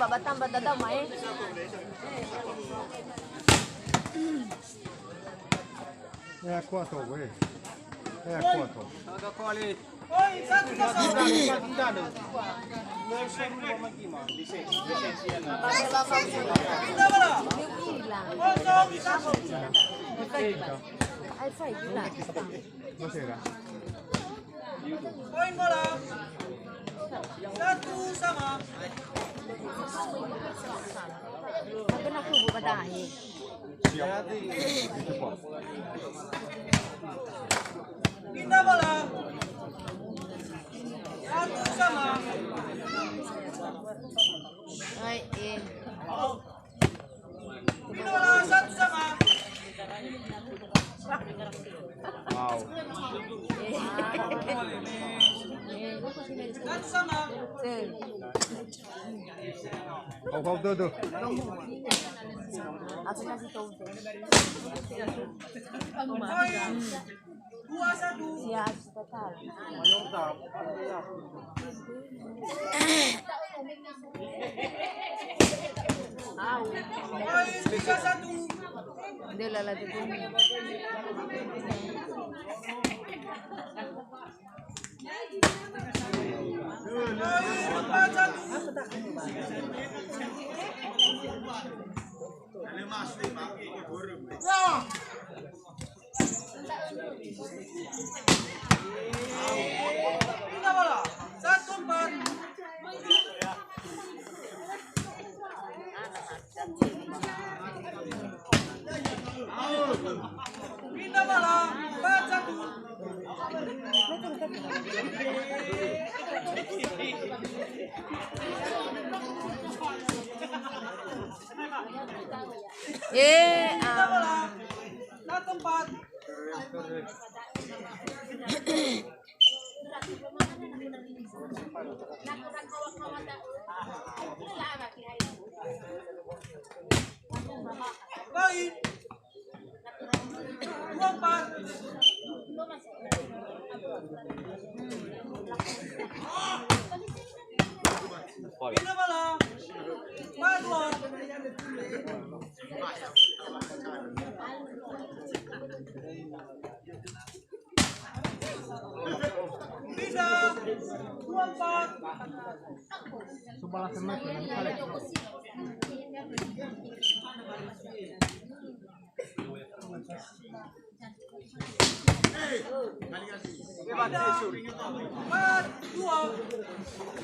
Batamba daw mai. É a quanto, ué? É a quanto? Agak kuali. Oi, satu kosong. Pindah bola. Kosong satu. Buonasera. Poin bola. 1-1. Sabi na kubo pa dahil. Pindah bola. 1-1. Ay, Pindah bola 1-1. Wow. 1-1. Hop, Dudu. Aku kasih tahu deh. Poin 2-1. Siap, total. Poin 3-1. Dia lalaki pun. Poin 4-1. Pindah bola 1-4. Pindah bola 4-1. Pindah bola 1-4. Poin 2-4. Pindah bola 4-2. Pindah 2-4. Subala semet dengan kalik. Pindah 4-2.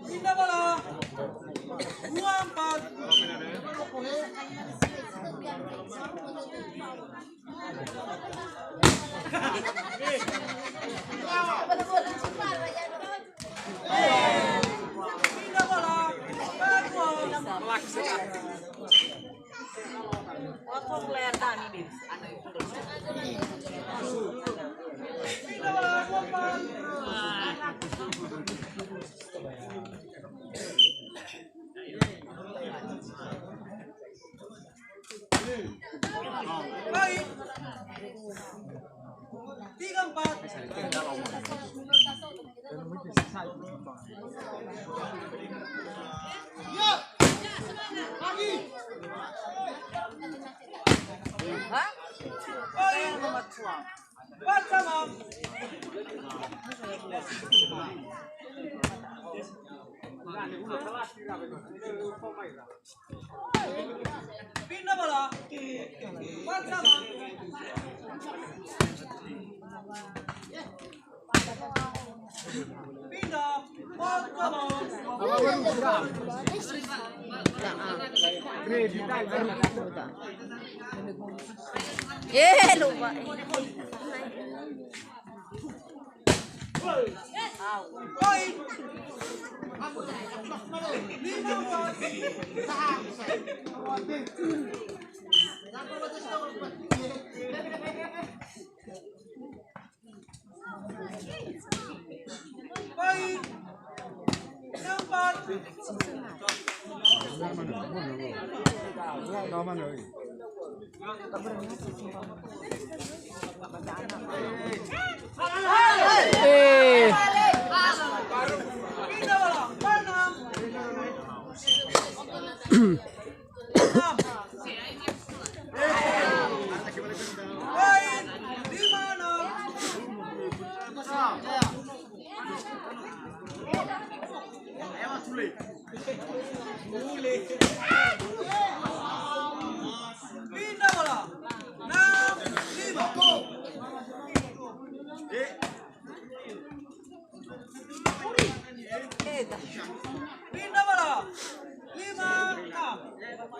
Pindah bola 2-4. Pindah bola 4-2. Pindah bola 2-4. Baik. 3-4. Hah? Baik. 4-3. Pindah bola 4-3. Pindah Eh, lupa. Poin. 5-4. Naman lagi. Pindah bola. Enam. Poin 5-6. Pindah bola. 6-5. Pindah bola. 5-6.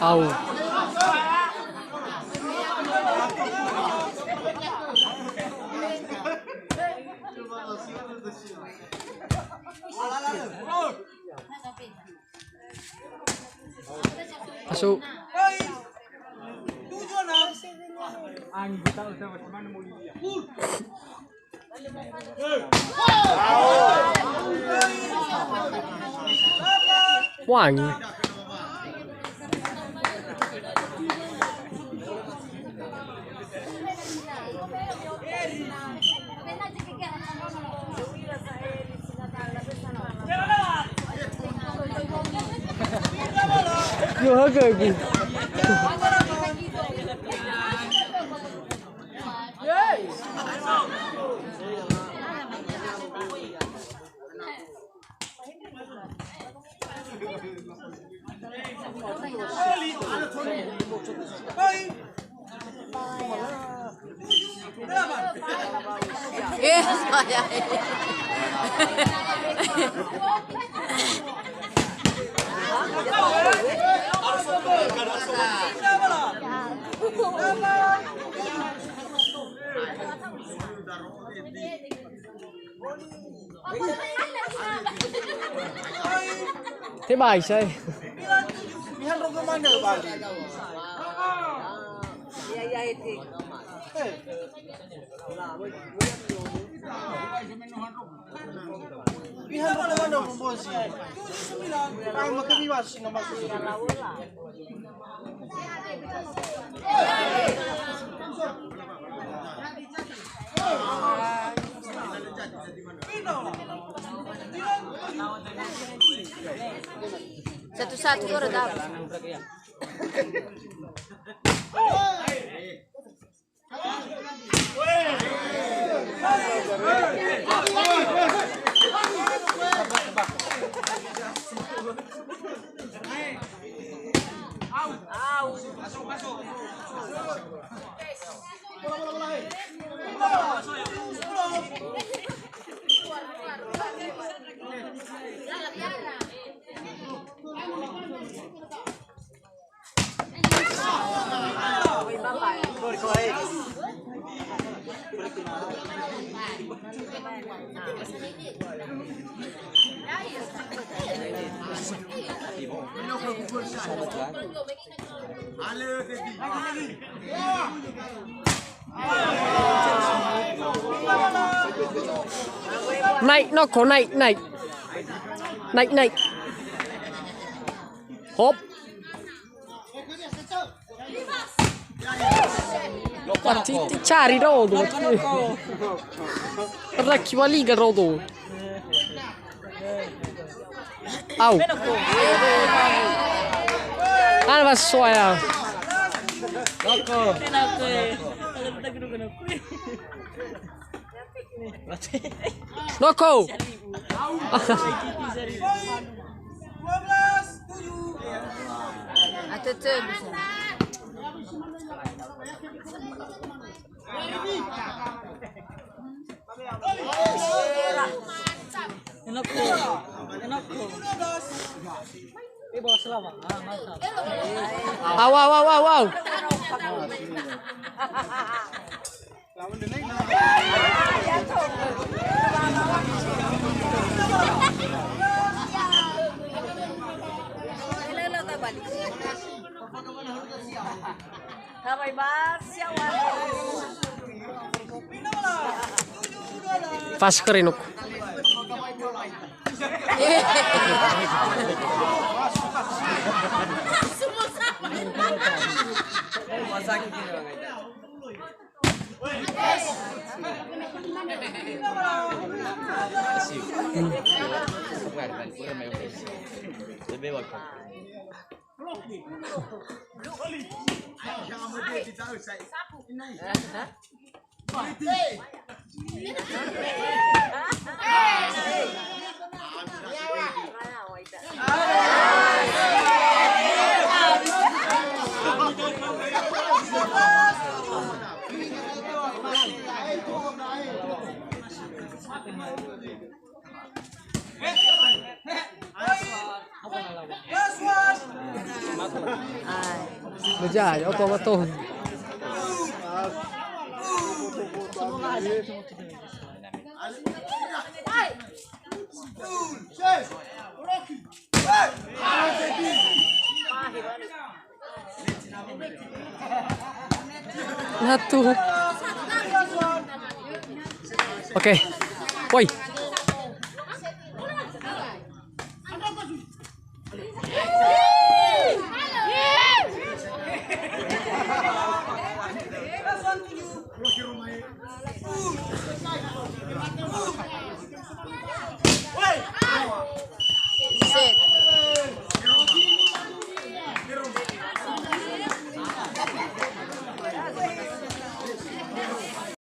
Au. Masuk. Poin 7-6. Wangi. Yo harga aku. Poin 8. Pindah bola. 8. Thế bài say. Lihat rogo mana Bali? Lihat rogo mana komposi? 7-9. Ang magkabiwas naman sa Satu-satu orang dapat. Này, nó có này, này. Này, này. Hop. Ti cari rodo. Racchi ma liga rodo. Au. Ano ba soya? Noko. 12-7. Atau tu bisa. Wow, wow, wow, wow. Ilalo ta balik. Kamay ba siya wala. Pas keren aku. Beja, ya auto auto. Satu. Oke. Woi.